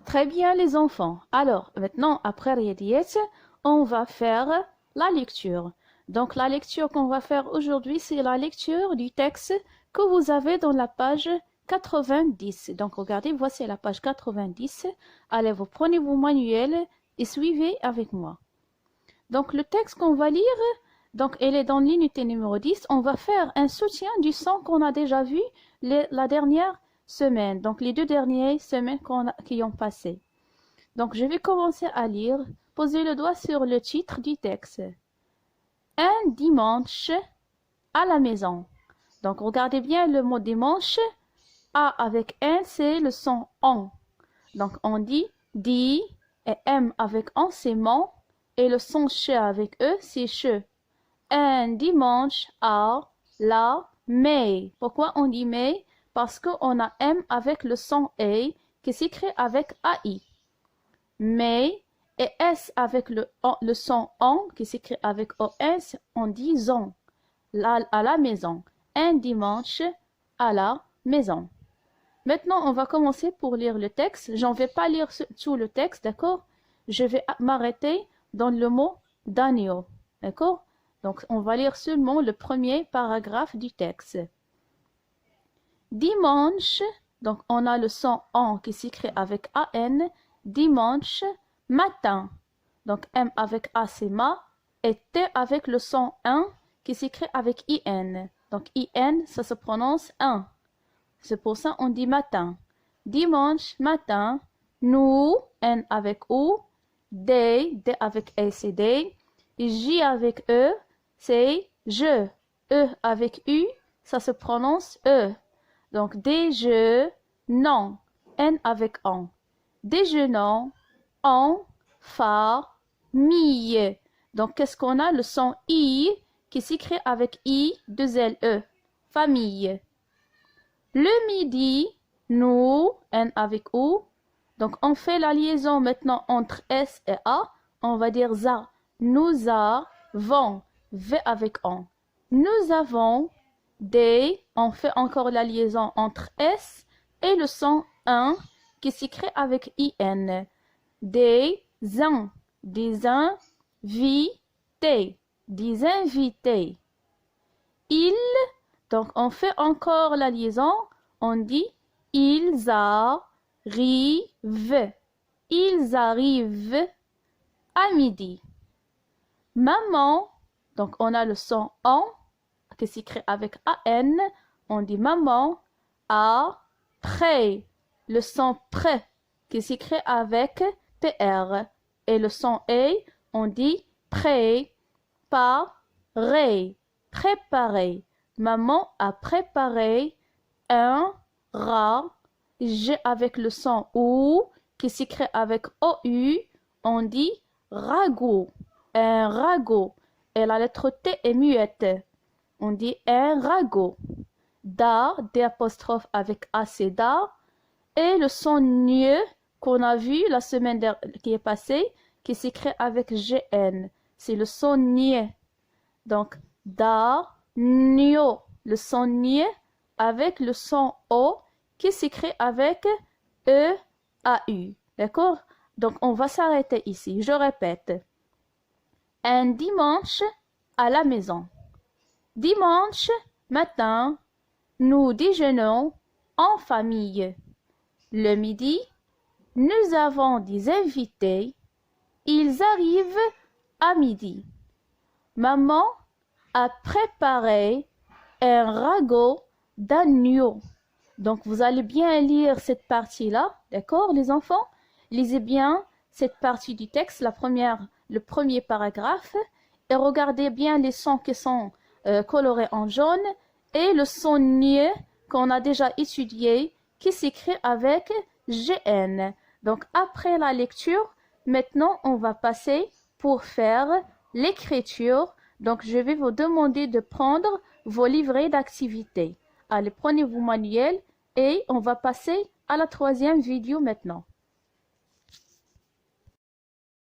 Très bien les enfants. Alors, maintenant, après Riyadiyat, on va faire la lecture. Donc, la lecture qu'on va faire aujourd'hui, c'est la lecture du texte que vous avez dans la page 90. Donc, regardez, voici la page 90. Allez, vous prenez vos manuels et suivez avec moi. Donc, le texte qu'on va lire, donc, elle est dans l'unité numéro 10. On va faire un soutien du son qu'on a déjà vu la dernière semaine. Donc, les deux dernières semaines qui ont passé. Donc, je vais commencer à lire. Posez le doigt sur le titre du texte. Un dimanche à la maison. Donc, regardez bien le mot dimanche. A avec un, c'est le son on. Donc, on dit di et M avec on, c'est mon. Et le son che avec E, c'est che. Un dimanche à la maison. Pourquoi on dit mais? Parce qu'on a M avec le son A qui s'écrit avec AI. Mais et S avec le son on qui s'écrit avec OS, on dit zon. À la maison. Un dimanche à la maison. Maintenant, on va commencer pour lire le texte. Je ne vais pas lire tout le texte, d'accord? Je vais m'arrêter dans le mot d'agneau, d'accord? Donc, on va lire seulement le premier paragraphe du texte. Dimanche, donc on a le son en qui s'écrit avec AN. Dimanche matin, donc M avec A c'est ma, et T avec le son 1 qui s'écrit avec IN. Donc IN, ça se prononce 1. C'est pour ça on dit matin. Dimanche matin, nous, N avec O, D avec A c'est D, J avec E, c'est je. E avec U, ça se prononce E. Donc déjeunons, N avec on. Déjeunons en famille. Donc, qu'est-ce qu'on a? Le son I qui s'écrit avec I, 2 L, E. Famille. Le midi, nous, N avec O. Donc, on fait la liaison maintenant entre S et A. On va dire za. Nous avons, V avec on. Nous avons des, on fait encore la liaison entre S et le son 1 qui s'écrit avec IN. Des invités, des invités. Ils, donc on fait encore la liaison, on dit ils arrivent. Ils arrivent à midi. Maman, donc on a le son en qui s'écrit avec AN, on dit maman après. Le son prêt qui s'écrit avec PR. Et le son A, on dit prêt, préparé. Maman a préparé un G avec le son OU qui s'écrit avec OU, on dit ragoût. Un ragoût. Et la lettre T est muette. On dit un ragoût. Da, D apostrophe avec A, c'est da. Et le son nieu qu'on a vu la semaine qui est passée, qui s'écrit avec GN. C'est le son niais. Donc, da, nio. Le son niais avec le son O qui s'écrit avec EAU. D'accord? Donc, on va s'arrêter ici. Je répète. Un dimanche à la maison. Dimanche matin, nous déjeunons en famille. Le midi, nous avons des invités. Ils arrivent à midi. Maman a préparé un ragoût d'agneau. Donc, vous allez bien lire cette partie-là, d'accord, les enfants? Lisez bien cette partie du texte, le premier paragraphe, et regardez bien les sons qui sont colorés en jaune et le son niais qu'on a déjà étudié qui s'écrit avec GN. Donc, après la lecture, maintenant, on va passer pour faire l'écriture. Donc, je vais vous demander de prendre vos livrets d'activité. Allez, prenez vos manuels et on va passer à la troisième vidéo maintenant.